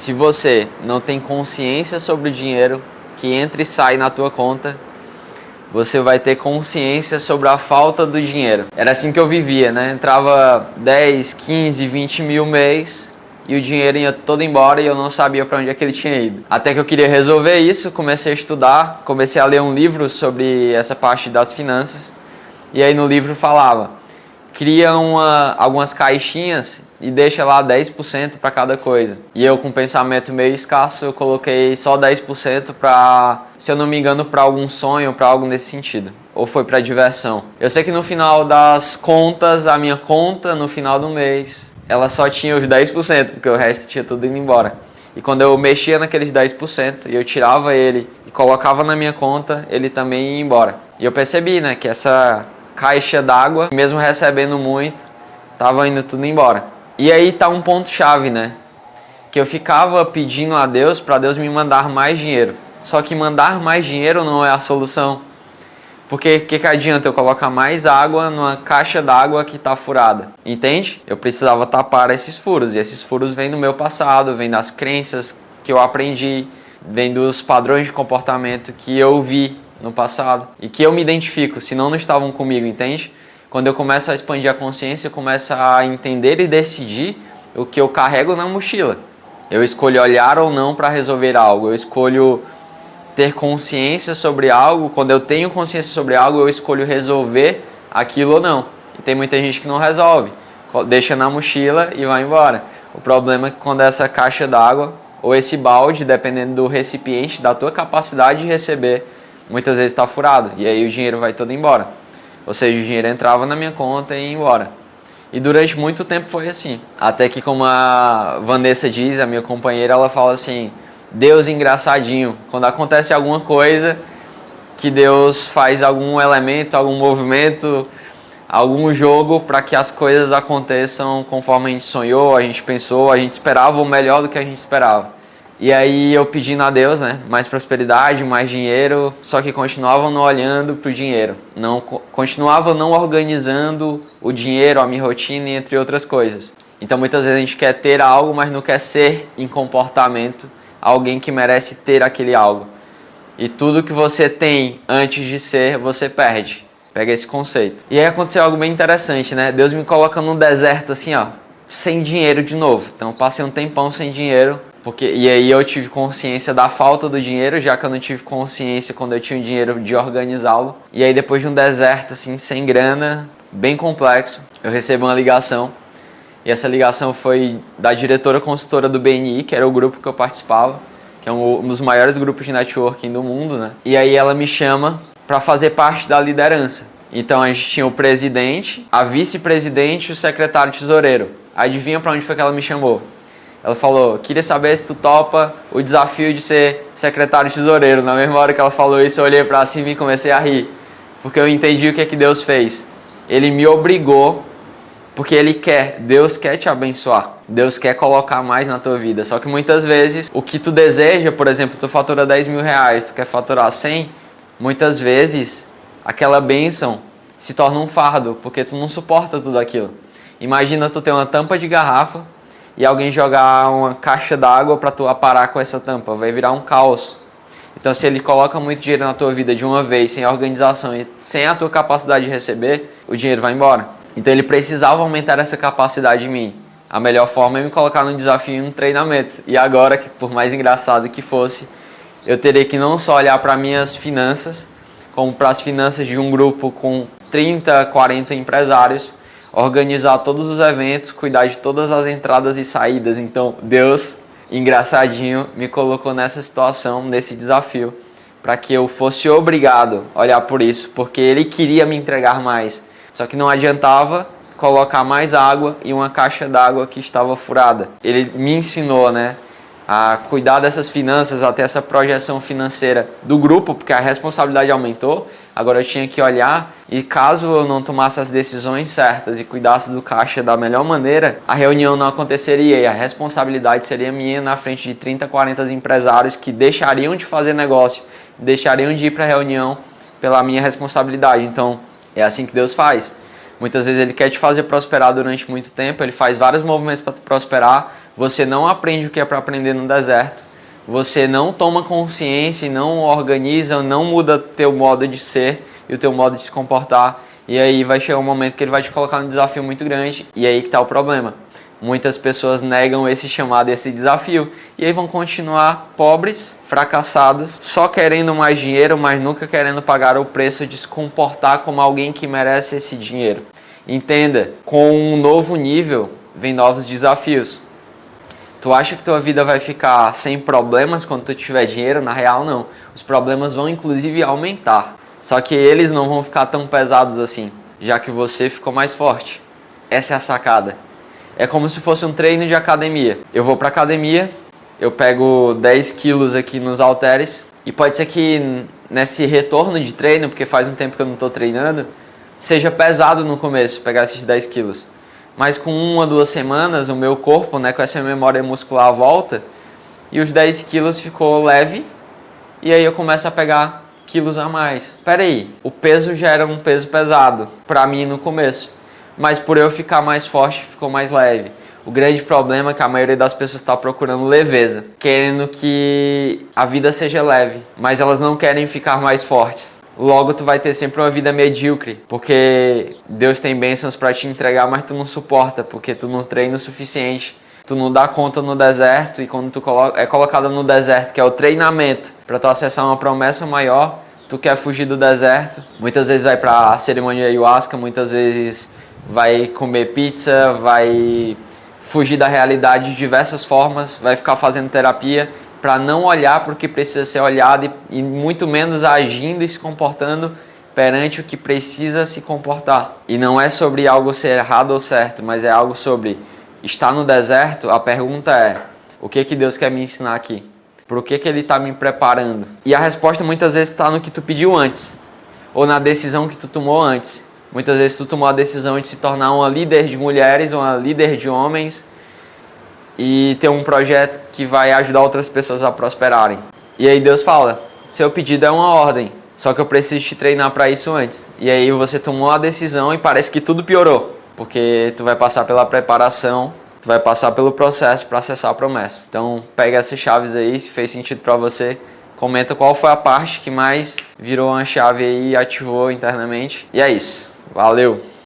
se você não tem consciência sobre o dinheiro que entra e sai na tua conta, você vai ter consciência sobre a falta do dinheiro. Era assim que eu vivia, né? Entrava 10, 15, 20 mil mês e o dinheiro ia todo embora e eu não sabia para onde é que ele tinha ido. Até que eu queria resolver isso, comecei a estudar, comecei a ler um livro sobre essa parte das finanças. E aí no livro falava, cria algumas caixinhas e deixa lá 10% para cada coisa. E eu, com um pensamento meio escasso, eu coloquei só 10% para, se eu não me engano, para algum sonho, para algo nesse sentido. Ou foi para diversão. Eu sei que no final das contas, a minha conta, no final do mês, ela só tinha os 10%, porque o resto tinha tudo indo embora. E quando eu mexia naqueles 10% e eu tirava ele e colocava na minha conta, ele também ia embora. E eu percebi, né, que essa caixa d'água, mesmo recebendo muito, tava indo tudo embora. E aí tá um ponto chave, né? Que eu ficava pedindo a Deus para Deus me mandar mais dinheiro. Só que mandar mais dinheiro não é a solução. Porque que adianta eu colocar mais água numa caixa d'água que tá furada? Entende? Eu precisava tapar esses furos. E esses furos vêm do meu passado, vêm das crenças que eu aprendi, vêm dos padrões de comportamento que eu vi no passado e que eu me identifico, senão não estavam comigo, entende? Quando eu começo a expandir a consciência, eu começo a entender e decidir o que eu carrego na mochila. Eu escolho olhar ou não para resolver algo, eu escolho ter consciência sobre algo. Quando eu tenho consciência sobre algo, eu escolho resolver aquilo ou não. E tem muita gente que não resolve, deixa na mochila e vai embora. O problema é que quando essa caixa d'água ou esse balde, dependendo do recipiente, da tua capacidade de receber, muitas vezes está furado e aí o dinheiro vai todo embora. Ou seja, o dinheiro entrava na minha conta e ia embora. E durante muito tempo foi assim. Até que, como a Vanessa diz, a minha companheira, ela fala assim, Deus engraçadinho. Quando acontece alguma coisa, que Deus faz algum elemento, algum movimento, algum jogo para que as coisas aconteçam conforme a gente sonhou, a gente pensou, a gente esperava o melhor do que a gente esperava. E aí eu pedindo a Deus, né, mais prosperidade, mais dinheiro, só que continuavam não olhando para o dinheiro, continuavam não organizando o dinheiro, a minha rotina, entre outras coisas. Então muitas vezes a gente quer ter algo, mas não quer ser em comportamento alguém que merece ter aquele algo. E tudo que você tem antes de ser, você perde. Pega esse conceito. E aí aconteceu algo bem interessante, né? Deus me coloca num deserto assim, ó, sem dinheiro de novo. Então eu passei um tempão sem dinheiro. E aí eu tive consciência da falta do dinheiro, já que eu não tive consciência quando eu tinha o dinheiro de organizá-lo. E aí depois de um deserto assim, sem grana, bem complexo, eu recebo uma ligação. E essa ligação foi da diretora consultora do BNI, que era o grupo que eu participava, que é um dos maiores grupos de networking do mundo, né? E aí ela me chama para fazer parte da liderança. Então a gente tinha o presidente, a vice-presidente e o secretário tesoureiro. Adivinha para onde foi que ela me chamou? Ela falou, queria saber se tu topa o desafio de ser secretário tesoureiro. Na mesma hora que ela falou isso, eu olhei pra cima e comecei a rir. Porque eu entendi o que é que Deus fez. Ele me obrigou, porque Deus quer te abençoar. Deus quer colocar mais na tua vida. Só que muitas vezes, o que tu deseja, por exemplo, tu fatura 10 mil reais, tu quer faturar 100, muitas vezes, aquela bênção se torna um fardo, porque tu não suporta tudo aquilo. Imagina tu ter uma tampa de garrafa, e alguém jogar uma caixa d'água para tu aparar com essa tampa, vai virar um caos. Então se ele coloca muito dinheiro na tua vida de uma vez, sem organização e sem a tua capacidade de receber, o dinheiro vai embora. Então ele precisava aumentar essa capacidade em mim. A melhor forma é me colocar num desafio e num treinamento. E agora, que por mais engraçado que fosse, eu teria que não só olhar para minhas finanças, como para as finanças de um grupo com 30, 40 empresários, organizar todos os eventos, cuidar de todas as entradas e saídas. Então Deus, engraçadinho, me colocou nessa situação, nesse desafio, para que eu fosse obrigado a olhar por isso, porque Ele queria me entregar mais. Só que não adiantava colocar mais água em uma caixa d'água que estava furada. Ele me ensinou, né, a cuidar dessas finanças, até essa projeção financeira do grupo, porque a responsabilidade aumentou. Agora eu tinha que olhar e caso eu não tomasse as decisões certas e cuidasse do caixa da melhor maneira, a reunião não aconteceria e a responsabilidade seria minha na frente de 30, 40 empresários que deixariam de fazer negócio, deixariam de ir para a reunião pela minha responsabilidade. Então é assim que Deus faz. Muitas vezes Ele quer te fazer prosperar durante muito tempo, Ele faz vários movimentos para prosperar, você não aprende o que é para aprender no deserto, você não toma consciência e não organiza, não muda teu modo de ser e o teu modo de se comportar, e aí vai chegar um momento que ele vai te colocar num desafio muito grande, e aí que está o problema. Muitas pessoas negam esse chamado, esse desafio, e aí vão continuar pobres, fracassadas, só querendo mais dinheiro, mas nunca querendo pagar o preço de se comportar como alguém que merece esse dinheiro. Entenda, com um novo nível, vem novos desafios. Tu acha que tua vida vai ficar sem problemas quando tu tiver dinheiro? Na real, não. Os problemas vão inclusive aumentar. Só que eles não vão ficar tão pesados assim, já que você ficou mais forte. Essa é a sacada. É como se fosse um treino de academia. Eu vou pra academia, eu pego 10 quilos aqui nos halteres, e pode ser que nesse retorno de treino, porque faz um tempo que eu não tô treinando, seja pesado no começo pegar esses 10 quilos. Mas com 1 ou 2 semanas, o meu corpo, com essa memória muscular volta, e os 10 quilos ficou leve, e aí eu começo a pegar quilos a mais. Pera aí, o peso já era um peso pesado pra mim no começo, mas por eu ficar mais forte, ficou mais leve. O grande problema é que a maioria das pessoas está procurando leveza, querendo que a vida seja leve, mas elas não querem ficar mais fortes. Logo tu vai ter sempre uma vida medíocre, porque Deus tem bênçãos para te entregar, mas tu não suporta, porque tu não treina o suficiente. Tu não dá conta no deserto, e quando tu é colocado no deserto, que é o treinamento, para tu acessar uma promessa maior, tu quer fugir do deserto. Muitas vezes vai para a cerimônia ayahuasca, muitas vezes vai comer pizza, vai fugir da realidade de diversas formas, vai ficar fazendo terapia, para não olhar para o que precisa ser olhado e muito menos agindo e se comportando perante o que precisa se comportar. E não é sobre algo ser errado ou certo, mas é algo sobre estar no deserto. A pergunta é, o que Deus quer me ensinar aqui? Por que Ele está me preparando? E a resposta muitas vezes está no que tu pediu antes, ou na decisão que tu tomou antes. Muitas vezes tu tomou a decisão de se tornar uma líder de mulheres, uma líder de homens, e ter um projeto que vai ajudar outras pessoas a prosperarem. E aí Deus fala, seu pedido é uma ordem, só que eu preciso te treinar para isso antes. E aí você tomou a decisão e parece que tudo piorou, porque tu vai passar pela preparação, tu vai passar pelo processo para acessar a promessa. Então pega essas chaves aí, se fez sentido para você, comenta qual foi a parte que mais virou uma chave aí e ativou internamente. E é isso, valeu!